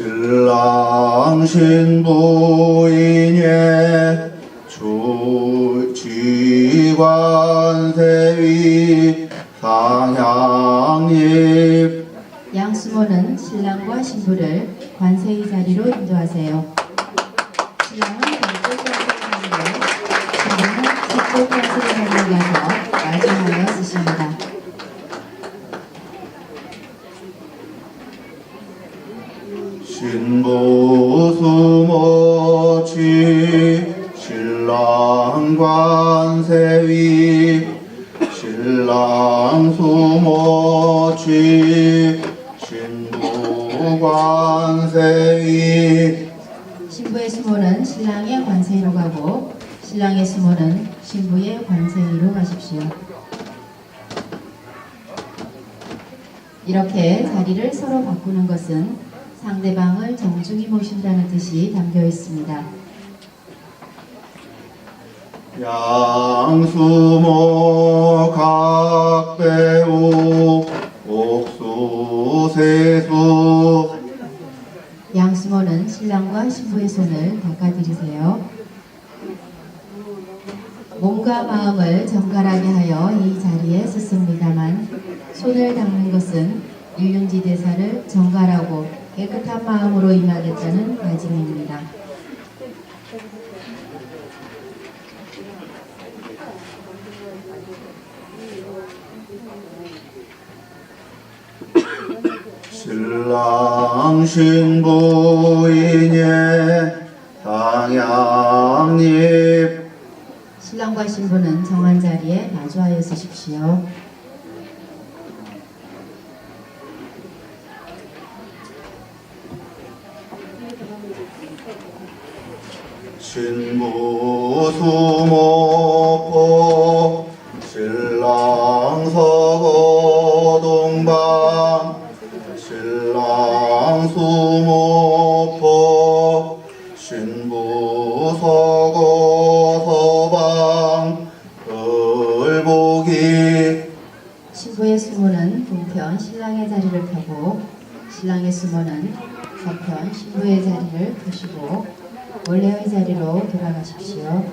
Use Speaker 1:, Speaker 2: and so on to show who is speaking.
Speaker 1: 신랑 신부인의 주지관세위 상향립.
Speaker 2: 양수모는 신랑과 신부를 관세의 자리로 인도하세요. 신랑은 왼쪽 관세의 자리로, 신부는 뒤쪽 관세의 자리로 가서 마주하여 쓰십니다.
Speaker 1: 신부 수모치 신랑 관세위 신랑 수모치 신부 관세위.
Speaker 2: 신부의 수모는 신랑의 관세의로 가고 신랑의 수모는 신부의 관세의로 가십시오. 이렇게 자리를 서로 바꾸는 것은 상대방을 정중히 모신다는 뜻이 담겨 있습니다.
Speaker 1: 양수모 각배우 옥수세수.
Speaker 2: 양수모는 신랑과 신부의 손을 닦아드리세요. 몸과 마음을 정갈하게 하여 이 자리에 섰습니다만 손을 닦는 것은 일륜지 대사를 정갈하고 깨끗한 마음으로 임하겠다는 다짐입니다.
Speaker 1: 신랑 신부인의 상향립.
Speaker 2: 신랑과 신부는 정한 자리에 마주하여 서십시오.
Speaker 1: 신부 수모포 신랑 서거 동방 신랑 수모포 신부 서거 서방 을보기.
Speaker 2: 신부의 수모는 동편 신랑의 자리를 펴고 신랑의 수모는 서편 신부의 자리를 펴시고 원래의 자리로 돌아가십시오.